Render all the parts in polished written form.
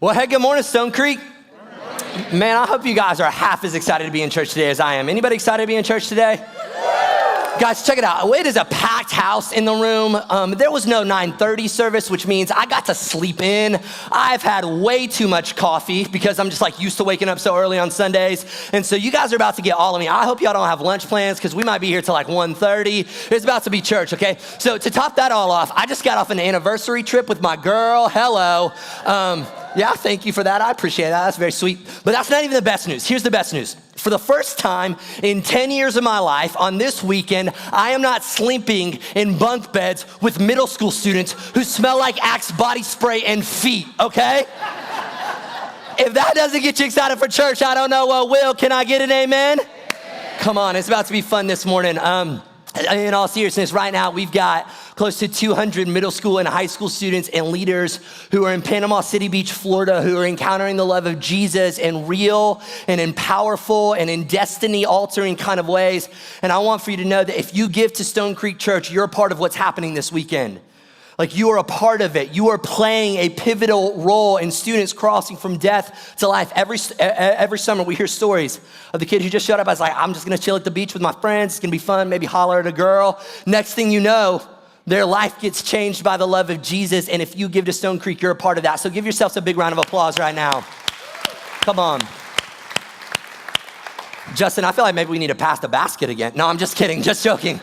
Well, hey, good morning, Stone Creek. Man, I hope you guys are half as excited to be in church today as I am. Anybody excited to be in church today? Guys, check it out. It is a packed house in the room. There was no 9:30 service, which means I got to sleep in. I've had way too much coffee because I'm just like used to waking up so early on Sundays. And so you guys are about to get all of me. I hope y'all don't have lunch plans because we might be here till like 1:30. It's about to be church, okay? So to top that all off, I just got off an anniversary trip with my girl. Hello. Yeah, thank you for that. I appreciate that. That's very sweet. But that's not even the best news. Here's the best news. For the first time in 10 years of my life, on this weekend, I am not sleeping in bunk beds with middle school students who smell like Axe body spray and feet, okay? If that doesn't get you excited for church, I don't know what will. Can I get an amen? Come on, it's about to be fun this morning. In all seriousness, right now we've got close to 200 middle school and high school students and leaders who are in Panama City Beach, Florida, who are encountering the love of Jesus in real and in powerful and in destiny altering kind of ways. And I want for you to know that if you give to Stone Creek Church, you're a part of what's happening this weekend. Like you are a part of it. You are playing a pivotal role in students crossing from death to life. Every summer we hear stories of the kid who just showed up. I was like, I'm just gonna chill at the beach with my friends. It's gonna be fun, maybe holler at a girl. Next thing you know, their life gets changed by the love of Jesus. And if you give to Stone Creek, you're a part of that. So give yourselves a big round of applause right now. Come on. Justin, I feel like maybe we need to pass the basket again. No, I'm just kidding, just joking.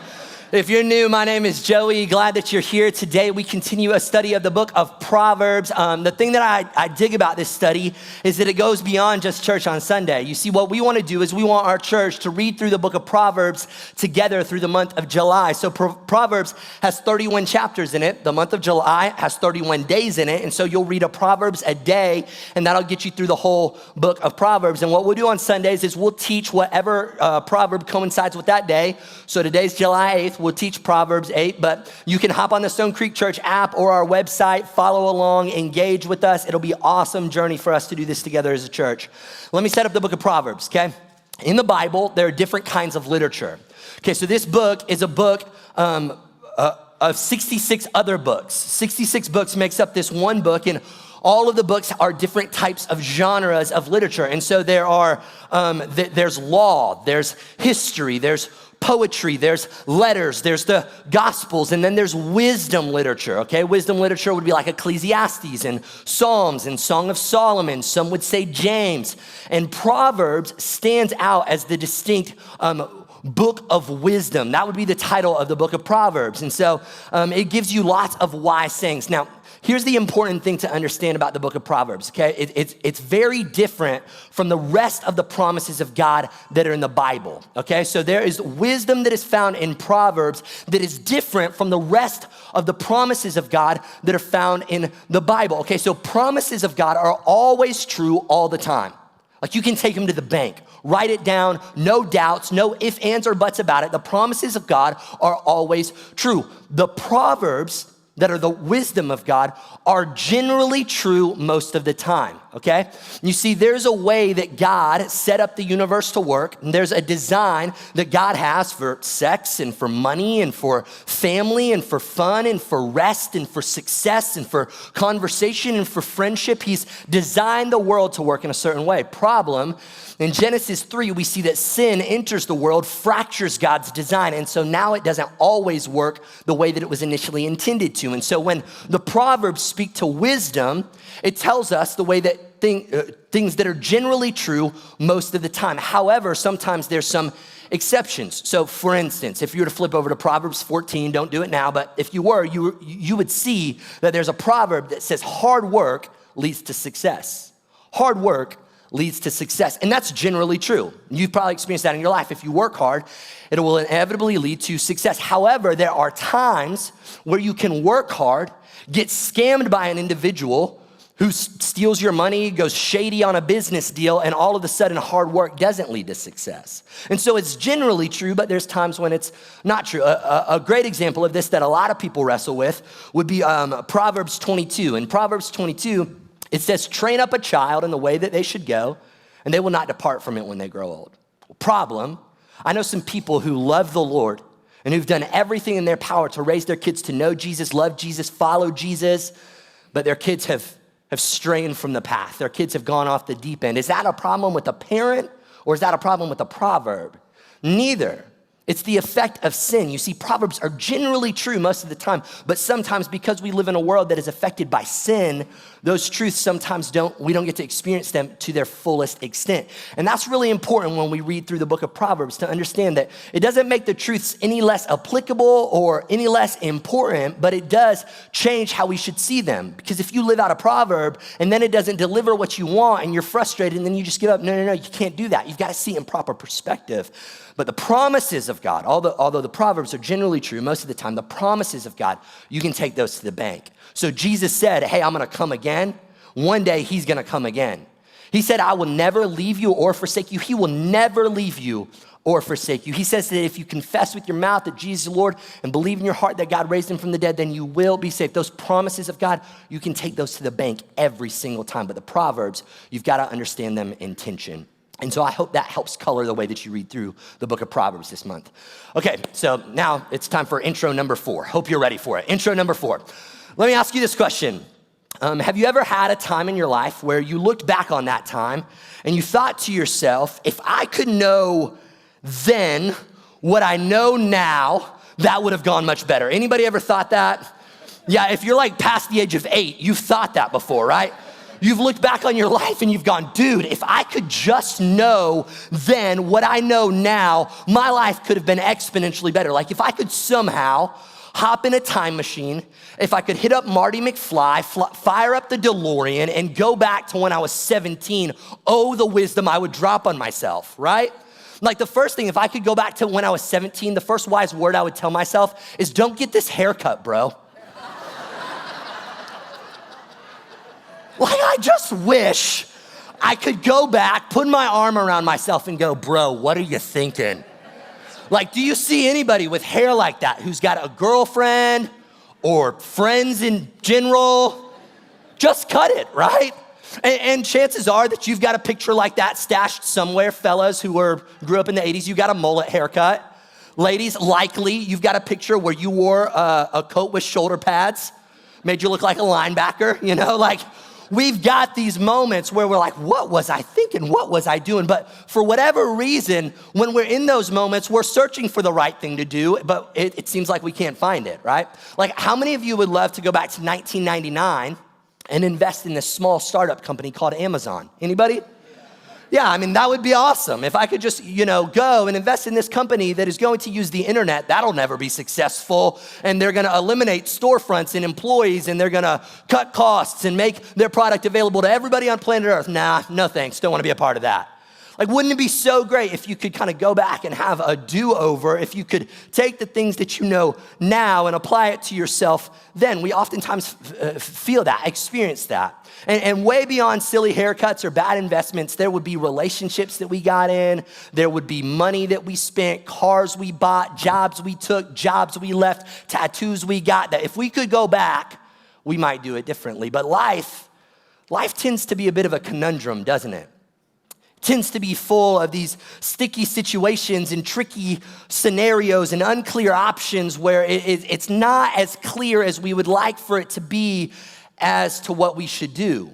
If you're new, my name is Joey. Glad that you're here today. We continue a study of the book of Proverbs. The thing that I dig about this study is that it goes beyond just church on Sunday. You see, what we want to do is we want our church to read through the book of Proverbs together through the month of July. So Proverbs has 31 chapters in it. The month of July has 31 days in it. And so you'll read a Proverbs a day, and that'll get you through the whole book of Proverbs. And what we'll do on Sundays is we'll teach whatever proverb coincides with that day. So today's July 8th. We'll teach Proverbs 8, but you can hop on the Stone Creek Church app or our website, follow along, engage with us. It'll be an awesome journey for us to do this together as a church. Let me set up the book of Proverbs, okay? In the Bible, there are different kinds of literature. Okay, so this book is a book of 66 other books. 66 books makes up this one book, and all of the books are different types of genres of literature. And so there are, there's law, there's history, there's poetry, there's letters, there's the Gospels, and then there's wisdom literature, okay? Wisdom literature would be like Ecclesiastes and Psalms and Song of Solomon. Some would say James. And Proverbs stands out as the distinct book of wisdom. That would be the title of the book of Proverbs. And so it gives you lots of wise sayings. Now, here's the important thing to understand about the book of Proverbs, okay? It's very different from the rest of the promises of God that are in the Bible, okay? So there is wisdom that is found in Proverbs that is different from the rest of the promises of God that are found in the Bible, okay? So promises of God are always true all the time. Like you can take them to the bank, write it down, no doubts, no ifs, ands, or buts about it. The promises of God are always true. The Proverbs that are the wisdom of God are generally true most of the time, okay? You see, there's a way that God set up the universe to work, and there's a design that God has for sex and for money and for family and for fun and for rest and for success and for conversation and for friendship. He's designed the world to work in a certain way. Problem, in Genesis 3, we see that sin enters the world, fractures God's design, and so now it doesn't always work the way that it was initially intended to. And so when the Proverbs speak to wisdom, it tells us the way that things that are generally true most of the time. However, sometimes there's some exceptions. So for instance, if you were to flip over to Proverbs 14, don't do it now, but if you were, you would see that there's a proverb that says hard work leads to success. Hard work leads to success. And that's generally true. You've probably experienced that in your life. If you work hard, it will inevitably lead to success. However, there are times where you can work hard, get scammed by an individual who steals your money, goes shady on a business deal, and all of a sudden hard work doesn't lead to success. And so it's generally true, but there's times when it's not true. A great example of this that a lot of people wrestle with would be Proverbs 22. In Proverbs 22, it says, train up a child in the way that they should go, and they will not depart from it when they grow old. Problem, I know some people who love the Lord and who've done everything in their power to raise their kids to know Jesus, love Jesus, follow Jesus, but their kids have have strayed from the path. Their kids have gone off the deep end. Is that a problem with a parent or is that a problem with a proverb? Neither. It's the effect of sin. You see, Proverbs are generally true most of the time, but sometimes because we live in a world that is affected by sin, those truths sometimes we don't get to experience them to their fullest extent. And that's really important when we read through the book of Proverbs to understand that it doesn't make the truths any less applicable or any less important, but it does change how we should see them. Because if you live out a proverb and then it doesn't deliver what you want and you're frustrated and then you just give up, no, you can't do that. You've got to see it in proper perspective. But the promises of God, although the Proverbs are generally true most of the time, the promises of God, you can take those to the bank. So Jesus said, hey, I'm gonna come again. One day he's gonna come again. He said, I will never leave you or forsake you. He will never leave you or forsake you. He says that if you confess with your mouth that Jesus is Lord and believe in your heart that God raised him from the dead, then you will be saved. Those promises of God, you can take those to the bank every single time. But the Proverbs, you've gotta understand them in tension. And so I hope that helps color the way that you read through the book of Proverbs this month. Okay, so now it's time for intro number 4. Hope you're ready for it. Intro number 4. Let me ask you this question. Have you ever had a time in your life where you looked back on that time and you thought to yourself, if I could know then what I know now, that would have gone much better? Anybody ever thought that? Yeah, if you're like past the age of 8, you've thought that before, right? You've looked back on your life and you've gone, dude, if I could just know then what I know now, my life could have been exponentially better. Like if I could somehow hop in a time machine, if I could hit up Marty McFly, fire up the DeLorean and go back to when I was 17, oh, the wisdom I would drop on myself, right? Like the first thing, if I could go back to when I was 17, the first wise word I would tell myself is don't get this haircut, bro. Like, I just wish I could go back, put my arm around myself and go, bro, what are you thinking? Like, do you see anybody with hair like that who's got a girlfriend or friends in general? Just cut it, right? And chances are that you've got a picture like that stashed somewhere. Fellas who grew up in the 80s, you got a mullet haircut. Ladies, likely you've got a picture where you wore a coat with shoulder pads, made you look like a linebacker, you know, like, we've got these moments where we're like, what was I thinking? What was I doing? But for whatever reason, when we're in those moments, we're searching for the right thing to do, but it seems like we can't find it, right? Like how many of you would love to go back to 1999 and invest in this small startup company called Amazon? Anybody? Yeah, I mean, that would be awesome. If I could just, go and invest in this company that is going to use the internet, that'll never be successful. And they're gonna eliminate storefronts and employees and they're gonna cut costs and make their product available to everybody on planet Earth. Nah, no thanks, don't wanna be a part of that. Like, wouldn't it be so great if you could kind of go back and have a do-over, if you could take the things that you know now and apply it to yourself then? We oftentimes feel that, experience that. And way beyond silly haircuts or bad investments, there would be relationships that we got in, there would be money that we spent, cars we bought, jobs we took, jobs we left, tattoos we got, that if we could go back, we might do it differently. But life tends to be a bit of a conundrum, doesn't it? Tends to be full of these sticky situations and tricky scenarios and unclear options where it's not as clear as we would like for it to be as to what we should do.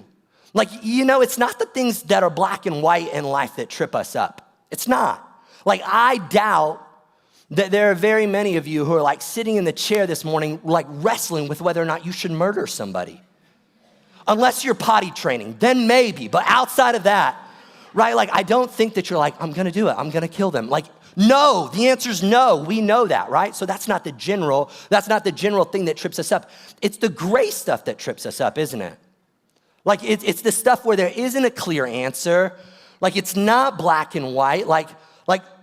Like, it's not the things that are black and white in life that trip us up. It's not. Like, I doubt that there are very many of you who are like sitting in the chair this morning, like wrestling with whether or not you should murder somebody. Unless you're potty training, then maybe, but outside of that, right? Like, I don't think that you're like, I'm gonna do it, I'm gonna kill them. Like, no, the answer's no, we know that, right? So that's not the general thing that trips us up. It's the gray stuff that trips us up, isn't it? Like, it's the stuff where there isn't a clear answer. Like, it's not black and white. Like,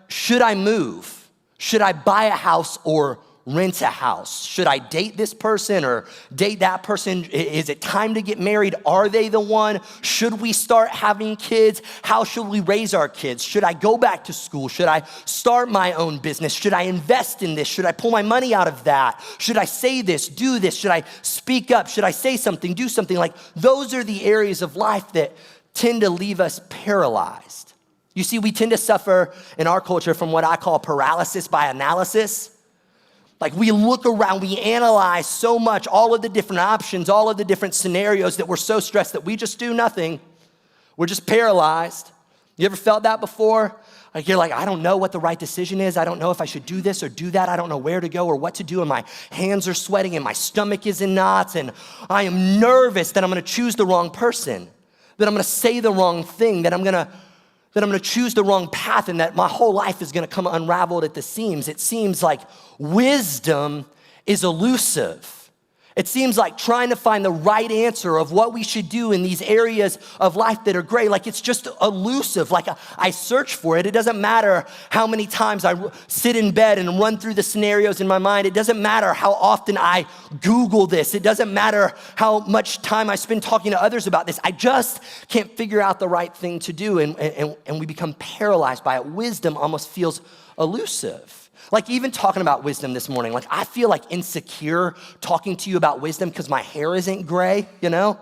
should I move? Should I buy a house or rent a house? Should I date this person or date that person? Is it time to get married? Are they the one? Should we start having kids? How should we raise our kids? Should I go back to school? Should I start my own business? Should I invest in this? Should I pull my money out of that? Should I say this, do this? Should I speak up? Should I say something, do something? Like, those are the areas of life that tend to leave us paralyzed. You see, we tend to suffer in our culture from what I call paralysis by analysis. Like we look around, we analyze so much, all of the different options, all of the different scenarios that we're so stressed that we just do nothing. We're just paralyzed. You ever felt that before? Like you're like, I don't know what the right decision is. I don't know if I should do this or do that. I don't know where to go or what to do. And my hands are sweating and my stomach is in knots. And I am nervous that I'm gonna choose the wrong person, that I'm gonna say the wrong thing, that I'm gonna choose the wrong path, and that my whole life is gonna come unraveled at the seams. It seems like wisdom is elusive. It seems like trying to find the right answer of what we should do in these areas of life that are gray, like it's just elusive. Like I search for it. It doesn't matter how many times I sit in bed and run through the scenarios in my mind. It doesn't matter how often I Google this. It doesn't matter how much time I spend talking to others about this. I just can't figure out the right thing to do, and we become paralyzed by it. Wisdom almost feels elusive. Like even talking about wisdom this morning, like I feel like insecure talking to you about wisdom because my hair isn't gray, you know?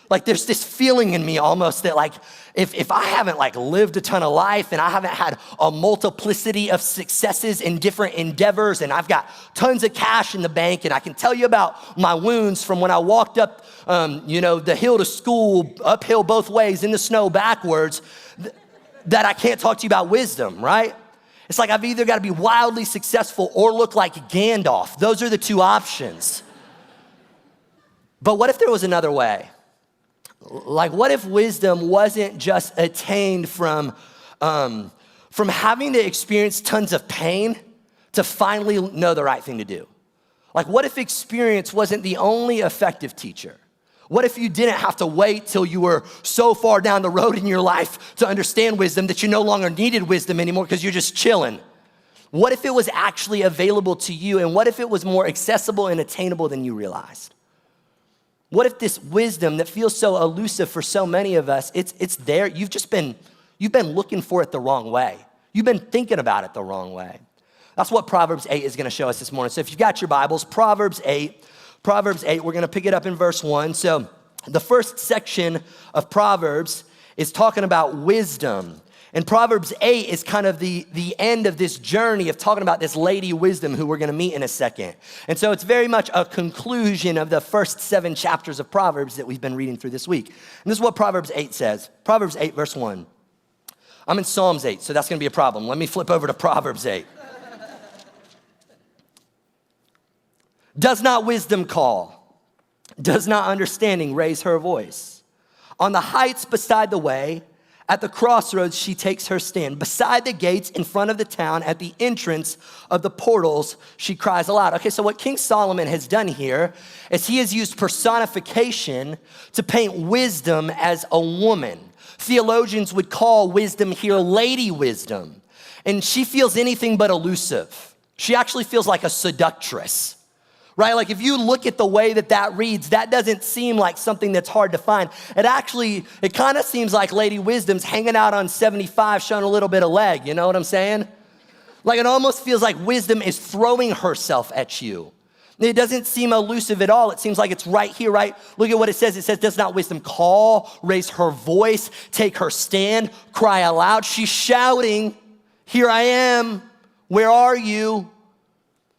Like there's this feeling in me almost that like if I haven't like lived a ton of life and I haven't had a multiplicity of successes in different endeavors and I've got tons of cash in the bank and I can tell you about my wounds from when I walked up, the hill to school, uphill both ways in the snow backwards, that I can't talk to you about wisdom, right? It's like I've either got to be wildly successful or look like Gandalf. Those are the two options. But what if there was another way? Like what if wisdom wasn't just attained from having to experience tons of pain to finally know the right thing to do? Like what if experience wasn't the only effective teacher? What if you didn't have to wait till you were so far down the road in your life to understand wisdom that you no longer needed wisdom anymore because you're just chilling? What if it was actually available to you? And what if it was more accessible and attainable than you realized? What if this wisdom that feels so elusive for so many of us, it's there. You've been looking for it the wrong way. You've been thinking about it the wrong way. That's what Proverbs 8 is gonna show us this morning. So if you've got your Bibles, Proverbs 8, we're gonna pick it up in verse 1. So the first section of Proverbs is talking about wisdom. And Proverbs 8 is kind of the end of this journey of talking about this lady wisdom who we're gonna meet in a second. And so it's very much a conclusion of the first 7 chapters of Proverbs that we've been reading through this week. And this is what Proverbs 8 says. Proverbs 8, verse 1. I'm in Psalms 8, so that's gonna be a problem. Let me flip over to Proverbs 8. Does not wisdom call? Does not understanding raise her voice? On the heights beside the way, at the crossroads she takes her stand. Beside the gates in front of the town, at the entrance of the portals, she cries aloud. Okay, so what King Solomon has done here is he has used personification to paint wisdom as a woman. Theologians would call wisdom here Lady Wisdom. And she feels anything but elusive. She actually feels like a seductress. Right? Like if you look at the way that reads, that doesn't seem like something that's hard to find. It kind of seems like Lady Wisdom's hanging out on 75, showing a little bit of leg. You know what I'm saying? Like it almost feels like wisdom is throwing herself at you. It doesn't seem elusive at all. It seems like it's right here, right? Look at what it says. It says, does not wisdom call, raise her voice, take her stand, cry aloud? She's shouting, here I am, where are you?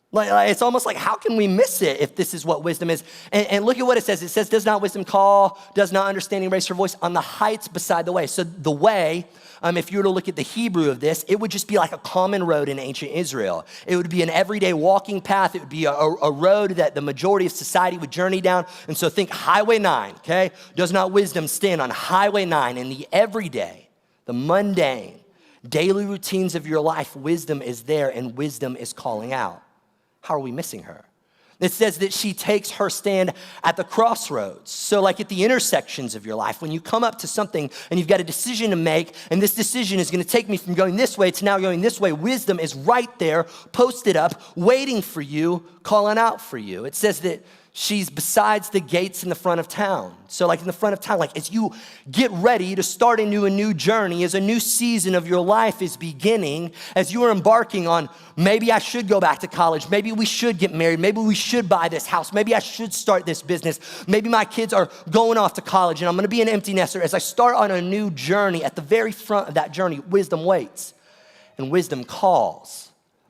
Like, it's almost like, how can we miss it if this is what wisdom is? And look at what it says. It says, does not wisdom call, does not understanding raise her voice on the heights beside the way. So the way, if you were to look at the Hebrew of this, it would just be like a common road in ancient Israel. It would be an everyday walking path. It would be a road that the majority of society would journey down. And so think Highway 9, okay? Does not wisdom stand on Highway 9 in the everyday, the mundane, daily routines of your life? Wisdom is there and wisdom is calling out. How are we missing her? It says that she takes her stand at the crossroads. So like at the intersections of your life, when you come up to something and you've got a decision to make, and this decision is gonna take me from going this way to now going this way, wisdom is right there, posted up, waiting for you, calling out for you. It says that she's besides the gates in the front of town. So like in the front of town, like as you get ready to start into a new journey, as a new season of your life is beginning, as you are embarking on, maybe I should go back to college, maybe we should get married, maybe we should buy this house, maybe I should start this business, maybe my kids are going off to college and I'm gonna be an empty nester. As I start on a new journey, at the very front of that journey, wisdom waits and wisdom calls.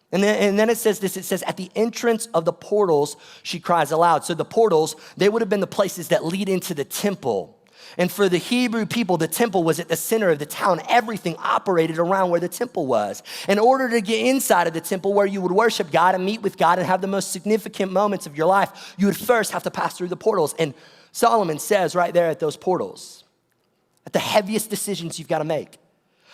And then it says this, it says, at the entrance of the portals, she cries aloud. So the portals, they would have been the places that lead into the temple. And for the Hebrew people, the temple was at the center of the town. Everything operated around where the temple was. In order to get inside of the temple where you would worship God and meet with God and have the most significant moments of your life, you would first have to pass through the portals. And Solomon says right there at those portals, at the heaviest decisions you've got to make,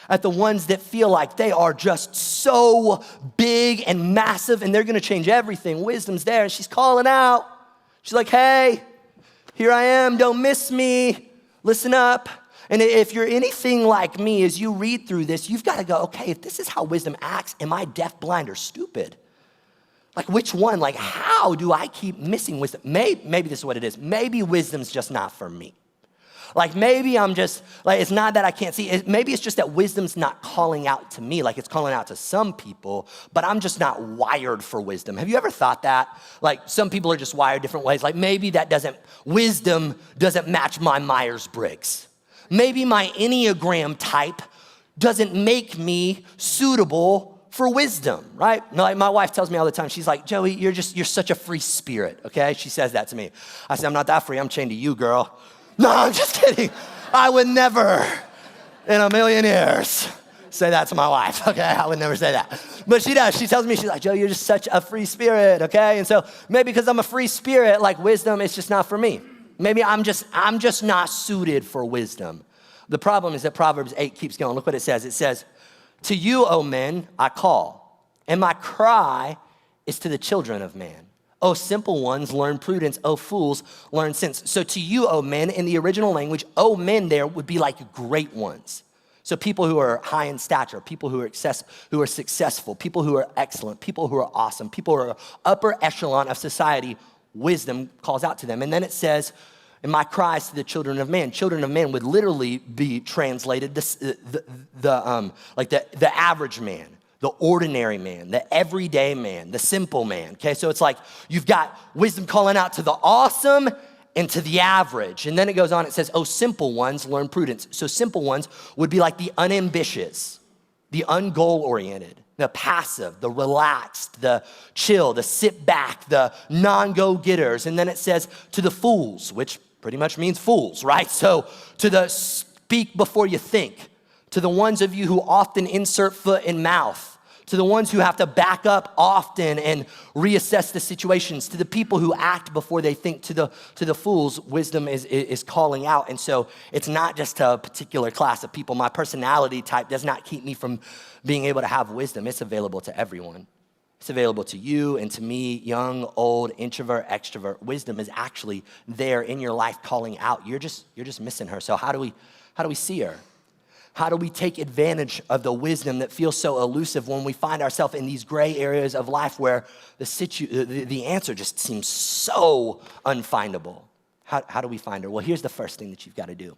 at the ones that feel like they are just so big and massive and they're gonna change everything. Wisdom's there and she's calling out. She's like, hey, here I am, don't miss me, listen up. And if you're anything like me, as you read through this, you've gotta go, okay, if this is how wisdom acts, am I deaf, blind, or stupid? Like which one? Like how do I keep missing wisdom? Maybe this is what it is. Maybe wisdom's just not for me. Like maybe I'm just, like it's not that I can't see, maybe it's just that wisdom's not calling out to me, like it's calling out to some people, but I'm just not wired for wisdom. Have you ever thought that? Like some people are just wired different ways. Like maybe wisdom doesn't match my Myers-Briggs. Maybe my Enneagram type doesn't make me suitable for wisdom, right? Like my wife tells me all the time, she's like, Joey, you're such a free spirit, okay? She says that to me. I say, I'm not that free, I'm chained to you, girl. No, I'm just kidding. I would never in a million years say that to my wife, okay? I would never say that. But she does. She tells me, she's like, Joe, you're just such a free spirit, okay? And so maybe because I'm a free spirit, like wisdom is just not for me. Maybe I'm just not suited for wisdom. The problem is that Proverbs 8 keeps going. Look what it says. It says, to you, O men, I call, and my cry is to the children of man. O simple ones, learn prudence. O fools, learn sense. So to you, O men, in the original language, O men there would be like great ones. So people who are high in stature, people who are successful, people who are excellent, people who are awesome, people who are upper echelon of society, wisdom calls out to them. And then it says, and my cries to the children of man. Children of man would literally be translated like the average man, the ordinary man, the everyday man, the simple man, okay? So it's like you've got wisdom calling out to the awesome and to the average. And then it goes on, it says, oh, simple ones, learn prudence. So simple ones would be like the unambitious, the ungoal-oriented, the passive, the relaxed, the chill, the sit back, the non-go-getters. And then it says to the fools, which pretty much means fools, right? So to the speak before you think, to the ones of you who often insert foot in mouth, to the ones who have to back up often and reassess the situations, to the people who act before they think, to the fools, wisdom is calling out. And so it's not just a particular class of people. My personality type does not keep me from being able to have wisdom. It's available to everyone. It's available to you and to me, young, old, introvert, extrovert. Wisdom is actually there in your life calling out. You're just missing her. So how do we see her? How do we take advantage of the wisdom that feels so elusive when we find ourselves in these gray areas of life where the answer just seems so unfindable? How do we find her? Well, here's the first thing that you've got to do.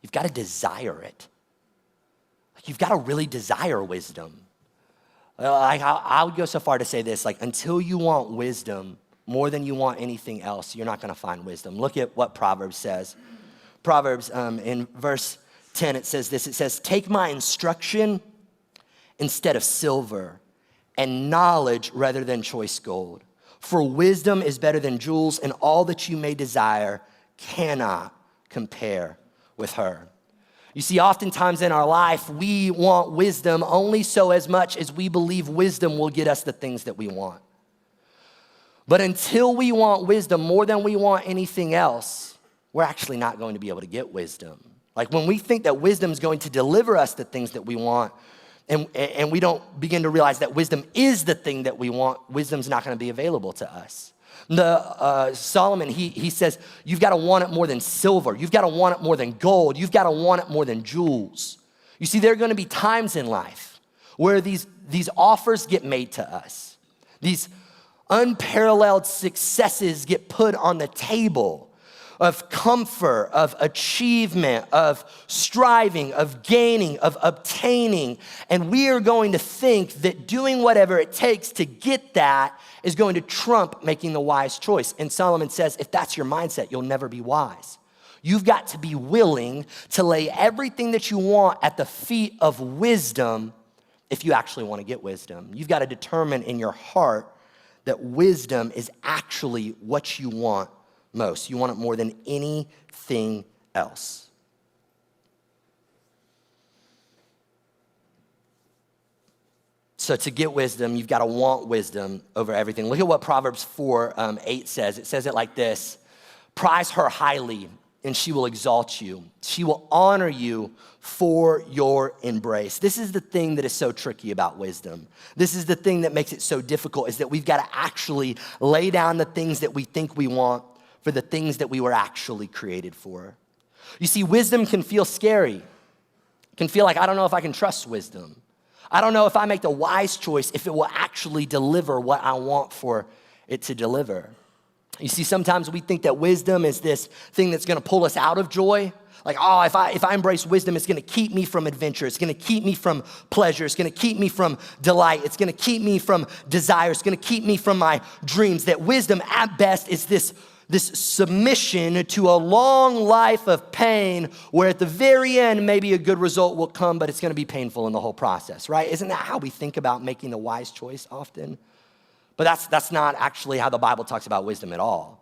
You've got to desire it. You've got to really desire wisdom. I would go so far to say this, like until you want wisdom more than you want anything else, you're not going to find wisdom. Look at what Proverbs says. Proverbs in verse 10, it says this, it says, take my instruction instead of silver and knowledge rather than choice gold. For wisdom is better than jewels, and all that you may desire cannot compare with her. You see, oftentimes in our life, we want wisdom only so as much as we believe wisdom will get us the things that we want. But until we want wisdom more than we want anything else, we're actually not going to be able to get wisdom. Like when we think that wisdom is going to deliver us the things that we want, and we don't begin to realize that wisdom is the thing that we want, wisdom's not going to be available to us. Solomon, he says, you've got to want it more than silver. You've got to want it more than gold. You've got to want it more than jewels. You see, there are going to be times in life where these offers get made to us. These unparalleled successes get put on the table of comfort, of achievement, of striving, of gaining, of obtaining. And we are going to think that doing whatever it takes to get that is going to trump making the wise choice. And Solomon says, if that's your mindset, you'll never be wise. You've got to be willing to lay everything that you want at the feet of wisdom if you actually want to get wisdom. You've got to determine in your heart that wisdom is actually what you want most. You want it more than anything else. So to get wisdom, you've got to want wisdom over everything. Look at what Proverbs 4:8 says. It says it like this: prize her highly, and she will exalt you. She will honor you for your embrace. This is the thing that is so tricky about wisdom. This is the thing that makes it so difficult, is that we've got to actually lay down the things that we think we want for the things that we were actually created for. You see, wisdom can feel scary. It can feel like, I don't know if I can trust wisdom. I don't know if I make the wise choice, if it will actually deliver what I want for it to deliver. You see, sometimes we think that wisdom is this thing that's gonna pull us out of joy. Like, oh, if I embrace wisdom, it's gonna keep me from adventure. It's gonna keep me from pleasure. It's gonna keep me from delight. It's gonna keep me from desire. It's gonna keep me from my dreams. That wisdom at best is this submission to a long life of pain, where at the very end, maybe a good result will come, but it's gonna be painful in the whole process, right? Isn't that how we think about making the wise choice often? But that's not actually how the Bible talks about wisdom at all.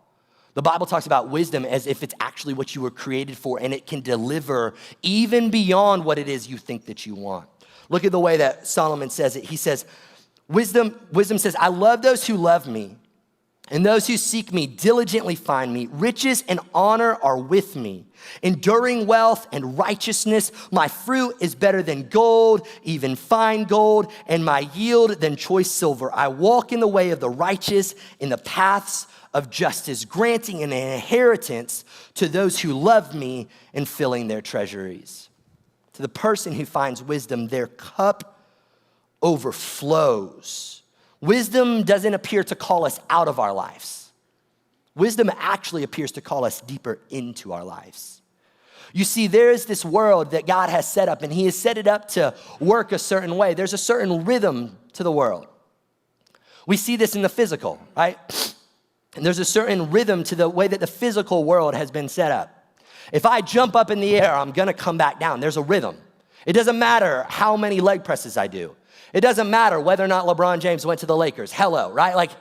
The Bible talks about wisdom as if it's actually what you were created for, and it can deliver even beyond what it is you think that you want. Look at the way that Solomon says it. He says, wisdom says, I love those who love me, and those who seek me diligently find me. Riches and honor are with me. Enduring wealth and righteousness. My fruit is better than gold, even fine gold, and my yield than choice silver. I walk in the way of the righteous, in the paths of justice, granting an inheritance to those who love me and filling their treasuries. To the person who finds wisdom, their cup overflows. Wisdom doesn't appear to call us out of our lives. Wisdom actually appears to call us deeper into our lives. You see, there is this world that God has set up, and he has set it up to work a certain way. There's a certain rhythm to the world. We see this in the physical, right? And there's a certain rhythm to the way that the physical world has been set up. If I jump up in the air, I'm gonna come back down. There's a rhythm. It doesn't matter how many leg presses I do. It doesn't matter whether or not LeBron James went to the Lakers. Hello, right? Like,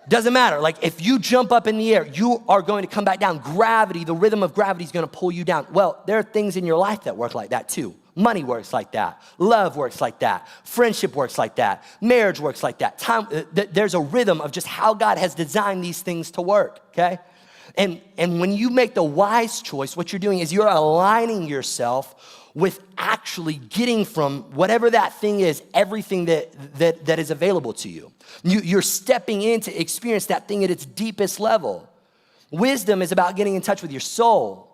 doesn't matter. Like, if you jump up in the air, you are going to come back down. Gravity, the rhythm of gravity is gonna pull you down. Well, there are things in your life that work like that too. Money works like that. Love works like that. Friendship works like that. Marriage works like that. There's a rhythm of just how God has designed these things to work, okay? And when you make the wise choice, what you're doing is you're aligning yourself with actually getting from whatever that thing is, everything that is available to you. You're stepping in to experience that thing at its deepest level. Wisdom is about getting in touch with your soul.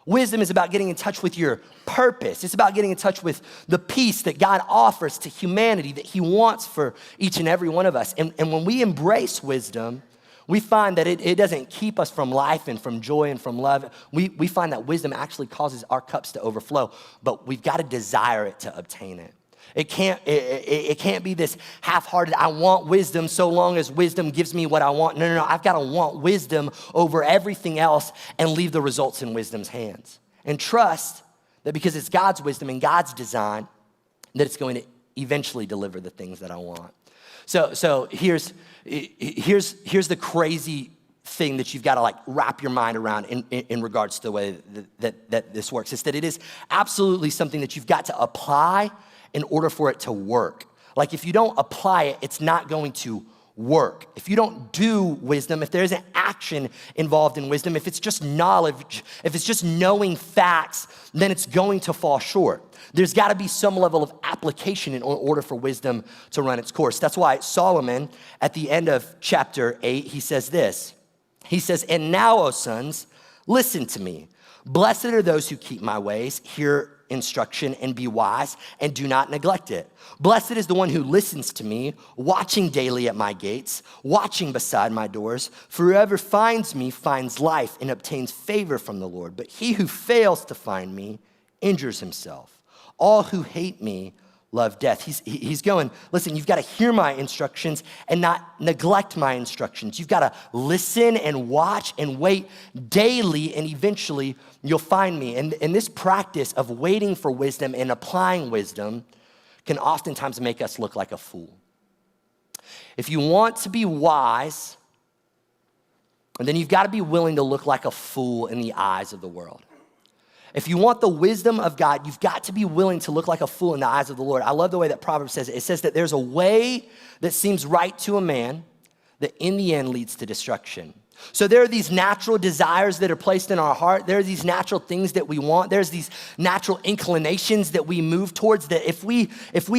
Wisdom is about getting in touch with your purpose. It's about getting in touch with the peace that God offers to humanity, that he wants for each and every one of us. And when we embrace wisdom, we find that it doesn't keep us from life and from joy and from love. We find that wisdom actually causes our cups to overflow, but we've got to desire it to obtain it. It can't be this half-hearted, I want wisdom so long as wisdom gives me what I want. No, I've got to want wisdom over everything else and leave the results in wisdom's hands. And trust that because it's God's wisdom and God's design, that it's going to eventually deliver the things that I want. So here's the crazy thing that you've got to like wrap your mind around in regards to the way that this works. Is that it is absolutely something that you've got to apply in order for it to work. Like if you don't apply it, it's not going to work. If you don't do wisdom, if there isn't action involved in wisdom, if it's just knowledge, if it's just knowing facts, then it's going to fall short. There's got to be some level of application in order for wisdom to run its course. That's why Solomon, at the end of chapter 8, he says this. He says, and now, O sons, listen to me. Blessed are those who keep my ways, hear instruction, and be wise, and do not neglect it. Blessed is the one who listens to me, watching daily at my gates, watching beside my doors. For whoever finds me finds life and obtains favor from the Lord. But he who fails to find me injures himself. All who hate me love death. He's going, listen, you've got to hear my instructions and not neglect my instructions. You've got to listen and watch and wait daily, and eventually you'll find me. And this practice of waiting for wisdom and applying wisdom can oftentimes make us look like a fool. If you want to be wise, then you've got to be willing to look like a fool in the eyes of the world. If you want the wisdom of God, you've got to be willing to look like a fool in the eyes of the Lord. I love the way that Proverbs says it. It says that there's a way that seems right to a man that in the end leads to destruction. So there are these natural desires that are placed in our heart. There are these natural things that we want. There's these natural inclinations that we move towards, that if we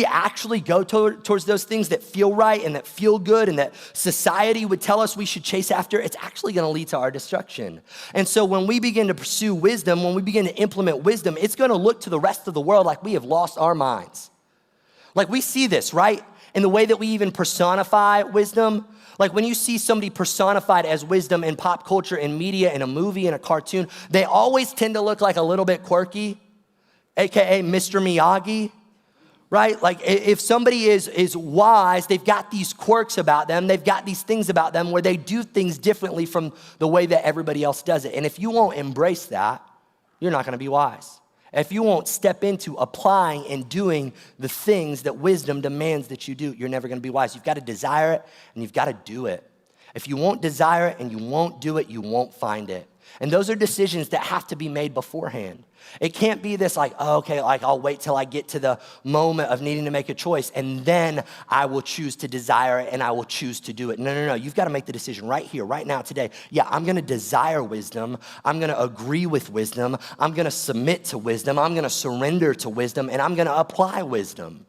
actually go towards those things that feel right and that feel good and that society would tell us we should chase after, it's actually gonna lead to our destruction. And so when we begin to pursue wisdom, when we begin to implement wisdom, it's gonna look to the rest of the world like we have lost our minds. Like we see this, right? In the way that we even personify wisdom. Like when you see somebody personified as wisdom in pop culture, in media, in a movie, in a cartoon, they always tend to look like a little bit quirky, AKA Mr. Miyagi, right? Like if somebody is wise, they've got these quirks about them, they've got these things about them where they do things differently from the way that everybody else does it. And if you won't embrace that, you're not gonna be wise. If you won't step into applying and doing the things that wisdom demands that you do, you're never gonna be wise. You've gotta desire it and you've gotta do it. If you won't desire it and you won't do it, you won't find it. And those are decisions that have to be made beforehand. It can't be this like, oh, okay, like I'll wait till I get to the moment of needing to make a choice and then I will choose to desire it and I will choose to do it. No. You've got to make the decision right here, right now, today. Yeah, I'm going to desire wisdom. I'm going to agree with wisdom. I'm going to submit to wisdom. I'm going to surrender to wisdom and I'm going to apply wisdom.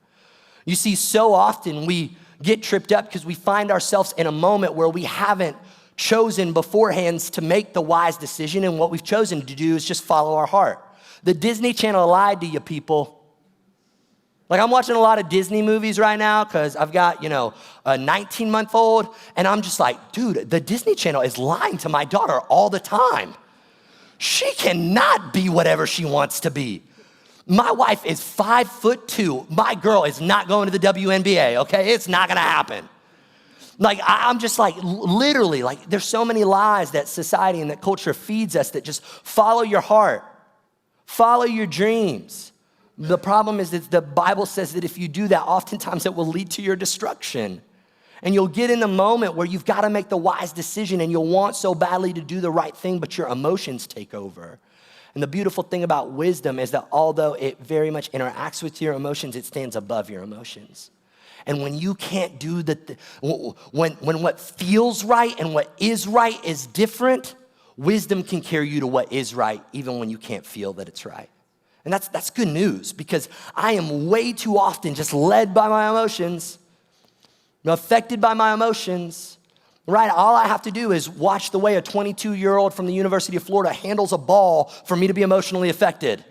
You see, so often we get tripped up because we find ourselves in a moment where we haven't chosen beforehand to make the wise decision, and what we've chosen to do is just follow our heart. The Disney Channel lied to you people. Like I'm watching a lot of Disney movies right now because I've got, a 19-month-old, and I'm just like, dude, the Disney Channel is lying to my daughter all the time. She cannot be whatever she wants to be. My wife is 5'2". My girl is not going to the WNBA, okay? It's not gonna happen. Like, I'm just like, literally, like, there's so many lies that society and that culture feeds us that just follow your heart, follow your dreams. The problem is that the Bible says that if you do that, oftentimes it will lead to your destruction. And you'll get in the moment where you've got to make the wise decision and you'll want so badly to do the right thing, but your emotions take over. And the beautiful thing about wisdom is that although it very much interacts with your emotions, it stands above your emotions. And when you can't do when what feels right and what is right is different, wisdom can carry you to what is right, even when you can't feel that it's right. And that's good news, because I am way too often just led by my emotions, affected by my emotions, right? All I have to do is watch the way a 22-year-old from the University of Florida handles a ball for me to be emotionally affected.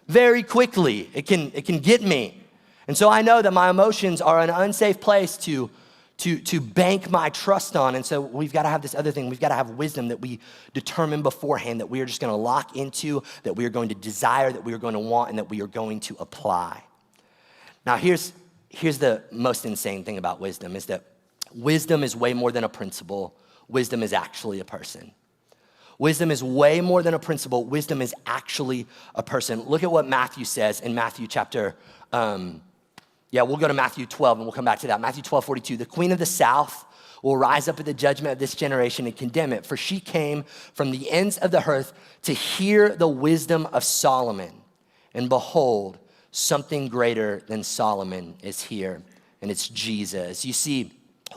Very quickly, it can get me. And so I know that my emotions are an unsafe place to bank my trust on. And so we've got to have this other thing. We've got to have wisdom that we determine beforehand, that we are just going to lock into, that we are going to desire, that we are going to want, and that we are going to apply. Now, here's the most insane thing about wisdom, is that wisdom is way more than a principle. Wisdom is actually a person. Wisdom is way more than a principle. Wisdom is actually a person. Look at what Matthew says in Matthew chapter, we'll go to Matthew 12 and we'll come back to that. Matthew 12:42, the queen of the south will rise up at the judgment of this generation and condemn it, for she came from the ends of the earth to hear the wisdom of Solomon. And behold, something greater than Solomon is here, and it's Jesus. You see,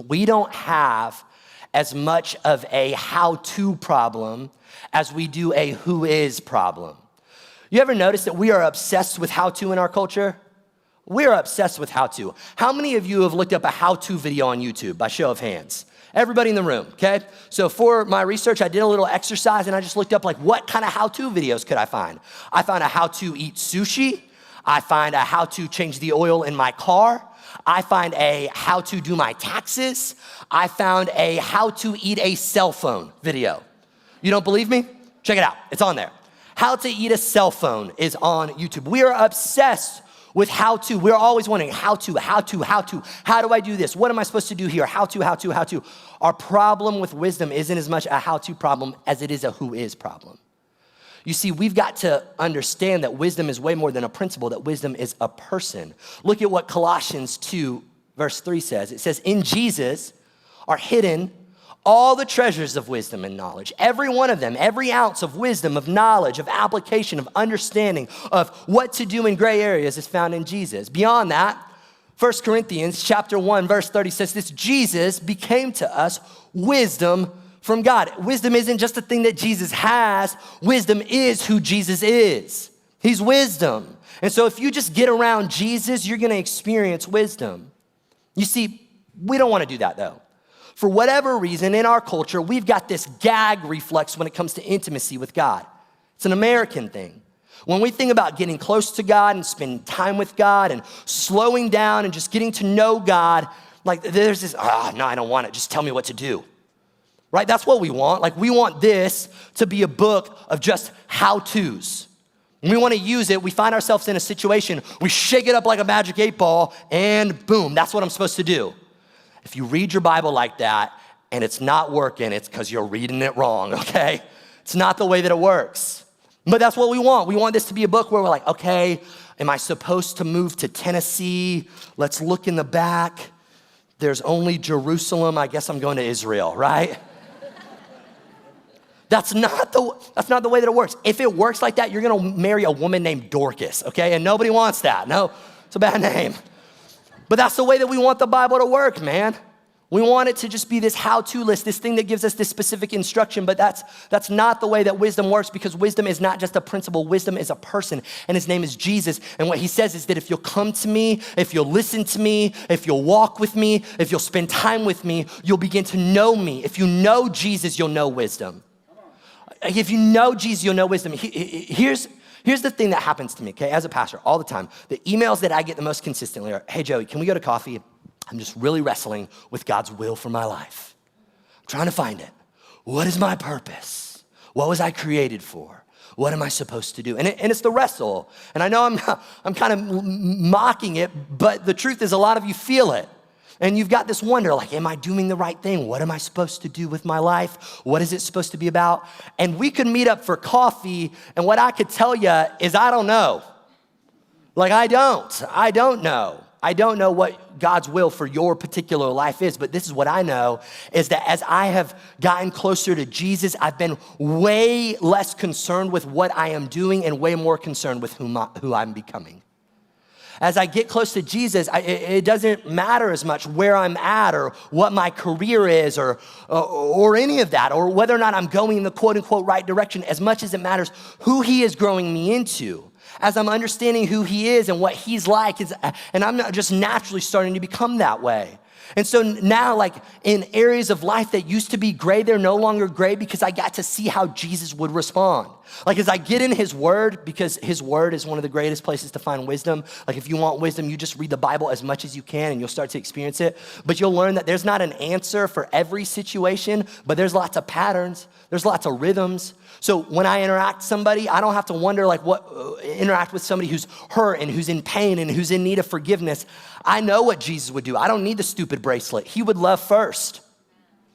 we don't have as much of a how-to problem as we do a who is problem. You ever notice that we are obsessed with how-to in our culture? We're obsessed with how-to. How many of you have looked up a how-to video on YouTube, by show of hands? Everybody in the room, okay? So for my research, I did a little exercise and I just looked up like what kind of how-to videos could I find? I found a how to eat sushi. I find a how to change the oil in my car. I find a how to do my taxes. I found a how to eat a cell phone video. You don't believe me? Check it out, it's on there. How to eat a cell phone is on YouTube. We are obsessed with how to. We're always wondering how to. How do I do this? What am I supposed to do here? How to. Our problem with wisdom isn't as much a how to problem as it is a who is problem. You see, we've got to understand that wisdom is way more than a principle, that wisdom is a person. Look at what Colossians 2, verse 3 says. It says, in Jesus are hidden all the treasures of wisdom and knowledge. Every one of them, every ounce of wisdom, of knowledge, of application, of understanding, of what to do in gray areas is found in Jesus. Beyond that, 1 Corinthians chapter 1, verse 30 says this, Jesus became to us wisdom from God. Wisdom isn't just a thing that Jesus has. Wisdom is who Jesus is. He's wisdom. And so if you just get around Jesus, you're going to experience wisdom. You see, we don't want to do that though. For whatever reason, in our culture, we've got this gag reflex when it comes to intimacy with God. It's an American thing. When we think about getting close to God and spending time with God and slowing down and just getting to know God, like there's this, no, I don't want it. Just tell me what to do. Right? That's what we want. Like we want this to be a book of just how-tos. And we want to use it. We find ourselves in a situation, we shake it up like a magic 8-ball and boom, that's what I'm supposed to do. If you read your Bible like that and it's not working, it's because you're reading it wrong, okay? It's not the way that it works. But that's what we want. We want this to be a book where we're like, okay, am I supposed to move to Tennessee? Let's look in the back. There's only Jerusalem. I guess I'm going to Israel, right? That's not the way that it works. If it works like that, you're gonna marry a woman named Dorcas, okay? And nobody wants that. No, it's a bad name. But that's the way that we want the Bible to work, man. We want it to just be this how-to list, this thing that gives us this specific instruction, but that's not the way that wisdom works, because wisdom is not just a principle. Wisdom is a person, and his name is Jesus. And what he says is that if you'll come to me, if you'll listen to me, if you'll walk with me, if you'll spend time with me, you'll begin to know me. If you know Jesus, you'll know wisdom. If you know Jesus, you'll know wisdom. Here's the thing that happens to me, okay, as a pastor all the time. The emails that I get the most consistently are, hey, Joey, can we go to coffee? I'm just really wrestling with God's will for my life. I'm trying to find it. What is my purpose? What was I created for? What am I supposed to do? And it's the wrestle. And I know I'm kind of mocking it, but the truth is a lot of you feel it. And you've got this wonder, like, am I doing the right thing? What am I supposed to do with my life? What is it supposed to be about? And we could meet up for coffee, and what I could tell you is I don't know. Like, I don't know. I don't know what God's will for your particular life is, but this is what I know, is that as I have gotten closer to Jesus, I've been way less concerned with what I am doing and way more concerned with who I'm becoming. As I get close to Jesus, it doesn't matter as much where I'm at or what my career is or any of that, or whether or not I'm going in the quote unquote right direction, as much as it matters who he is growing me into. As I'm understanding who he is and what he's like, and I'm not just naturally starting to become that way. And so now, like in areas of life that used to be gray, they're no longer gray because I got to see how Jesus would respond. Like as I get in his word, because his word is one of the greatest places to find wisdom. Like if you want wisdom, you just read the Bible as much as you can and you'll start to experience it. But you'll learn that there's not an answer for every situation, but there's lots of patterns. There's lots of rhythms. So when I interact with somebody, I don't have to wonder interact with somebody who's hurt and who's in pain and who's in need of forgiveness. I know what Jesus would do. I don't need the stupid bracelet. He would love first.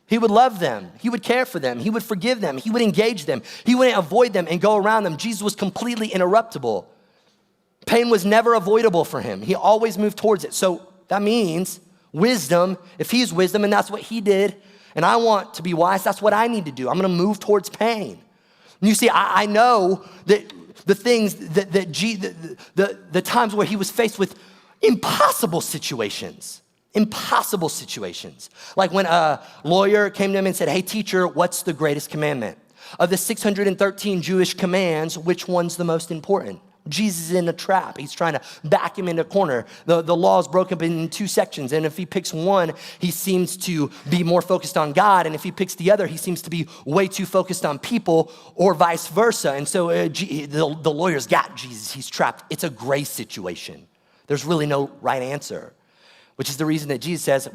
He would love them. He would care for them. He would forgive them. He would engage them. He wouldn't avoid them and go around them. Jesus was completely interruptible. Pain was never avoidable for him. He always moved towards it. So that means wisdom, if he's wisdom and that's what he did, and I want to be wise, that's what I need to do. I'm gonna move towards pain. And you see, I know that the things the times where he was faced with impossible situations. Like when a lawyer came to him and said, hey teacher, what's the greatest commandment? Of the 613 Jewish commands, which one's the most important? Jesus is in a trap. He's trying to back him into a corner. The law is broken up in two sections. And if he picks one, he seems to be more focused on God. And if he picks the other, he seems to be way too focused on people, or vice versa. And so the lawyer's got Jesus. He's trapped. It's a gray situation. There's really no right answer, which is the reason that Jesus says,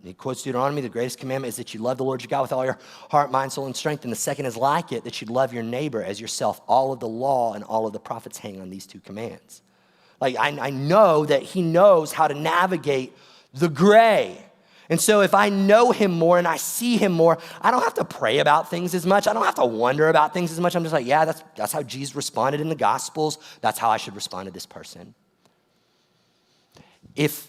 he quotes Deuteronomy, the greatest commandment is that you love the Lord your God with all your heart, mind, soul, and strength. And the second is like it, that you love your neighbor as yourself. All of the law and all of the prophets hang on these two commands. Like I know that he knows how to navigate the gray. And so if I know him more and I see him more, I don't have to pray about things as much. I don't have to wonder about things as much. I'm just like, yeah, that's how Jesus responded in the Gospels. That's how I should respond to this person. If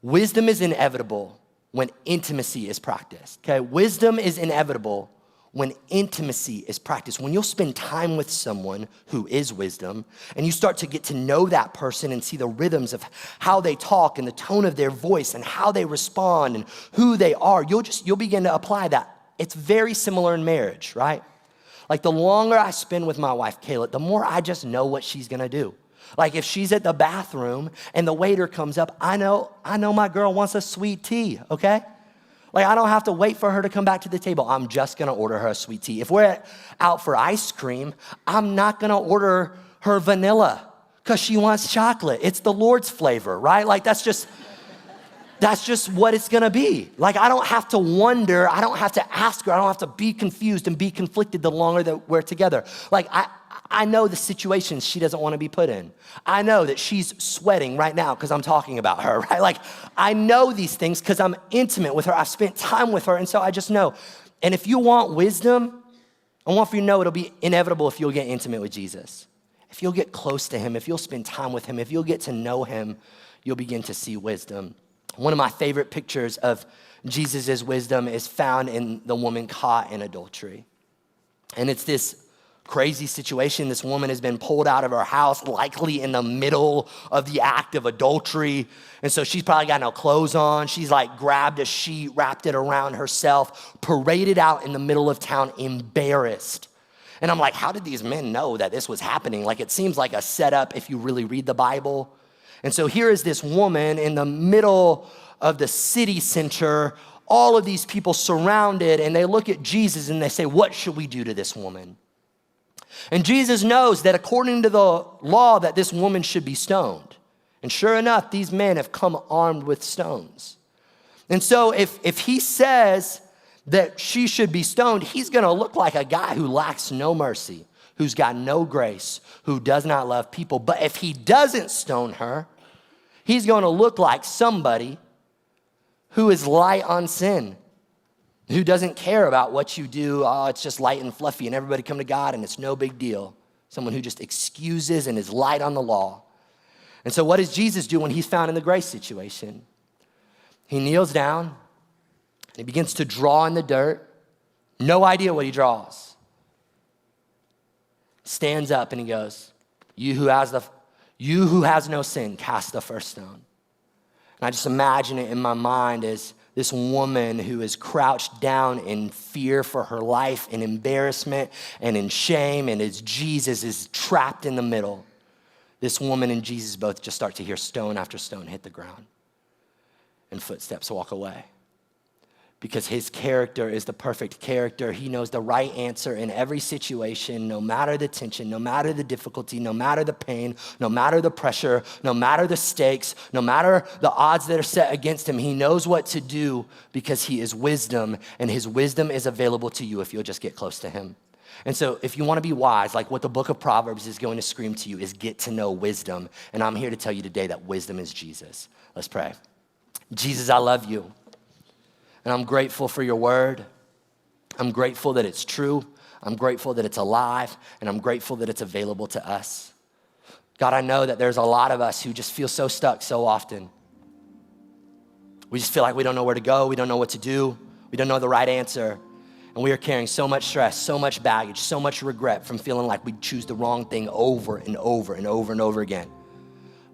wisdom is inevitable when intimacy is practiced, okay? Wisdom is inevitable when intimacy is practiced. When you'll spend time with someone who is wisdom and you start to get to know that person and see the rhythms of how they talk and the tone of their voice and how they respond and who they are, you'll begin to apply that. It's very similar in marriage, right? Like the longer I spend with my wife, Kayla, the more I just know what she's gonna do. Like if she's at the bathroom and the waiter comes up, I know my girl wants a sweet tea, okay? Like I don't have to wait for her to come back to the table. I'm just gonna order her a sweet tea. If we're out for ice cream, I'm not gonna order her vanilla because she wants chocolate. It's the Lord's flavor, right? Like that's just what it's gonna be. Like I don't have to wonder, I don't have to ask her, I don't have to be confused and be conflicted the longer that we're together. Like I know the situations she doesn't wanna be put in. I know that she's sweating right now because I'm talking about her, right? Like I know these things because I'm intimate with her. I've spent time with her, and so I just know. And if you want wisdom, I want for you to know it'll be inevitable if you'll get intimate with Jesus. If you'll get close to him, if you'll spend time with him, if you'll get to know him, you'll begin to see wisdom. One of my favorite pictures of Jesus' wisdom is found in the woman caught in adultery. And it's this crazy situation. This woman has been pulled out of her house, likely in the middle of the act of adultery. And so she's probably got no clothes on. She's like grabbed a sheet, wrapped it around herself, paraded out in the middle of town, embarrassed. And I'm like, how did these men know that this was happening? Like it seems like a setup if you really read the Bible. And so here is this woman in the middle of the city center, all of these people surrounded, and they look at Jesus and they say, what should we do to this woman? And Jesus knows that according to the law that this woman should be stoned. And sure enough, these men have come armed with stones. And so if he says that she should be stoned, he's gonna look like a guy who lacks no mercy, who's got no grace, who does not love people. But if he doesn't stone her, he's gonna look like somebody who is light on sin, who doesn't care about what you do. Oh, it's just light and fluffy and everybody come to God and it's no big deal. Someone who just excuses and is light on the law. And so what does Jesus do when he's found in the grace situation? He kneels down and he begins to draw in the dirt. No idea what he draws. Stands up and he goes, you who has no sin, cast the first stone. And I just imagine it in my mind as this woman who is crouched down in fear for her life, in embarrassment and in shame, and as Jesus is trapped in the middle, this woman and Jesus both just start to hear stone after stone hit the ground and footsteps walk away. Because his character is the perfect character. He knows the right answer in every situation, no matter the tension, no matter the difficulty, no matter the pain, no matter the pressure, no matter the stakes, no matter the odds that are set against him. He knows what to do because he is wisdom, and his wisdom is available to you if you'll just get close to him. And so if you want to be wise, like what the book of Proverbs is going to scream to you is get to know wisdom. And I'm here to tell you today that wisdom is Jesus. Let's pray. Jesus, I love you. And I'm grateful for your word. I'm grateful that it's true. I'm grateful that it's alive. And I'm grateful that it's available to us. God, I know that there's a lot of us who just feel so stuck so often. We just feel like we don't know where to go. We don't know what to do. We don't know the right answer. And we are carrying so much stress, so much baggage, so much regret from feeling like we choose the wrong thing over and over and over and over again.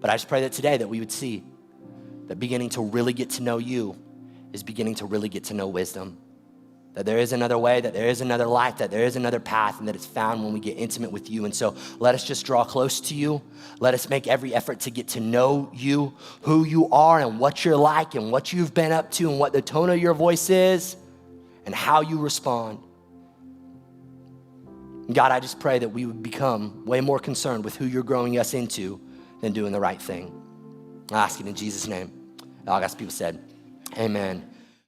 But I just pray that today that we would see that beginning to really get to know you is beginning to really get to know wisdom. That there is another way, that there is another life, that there is another path, and that it's found when we get intimate with you. And so let us just draw close to you. Let us make every effort to get to know you, who you are and what you're like and what you've been up to and what the tone of your voice is and how you respond. God, I just pray that we would become way more concerned with who you're growing us into than doing the right thing. I ask it in Jesus' name. All God's people said, amen.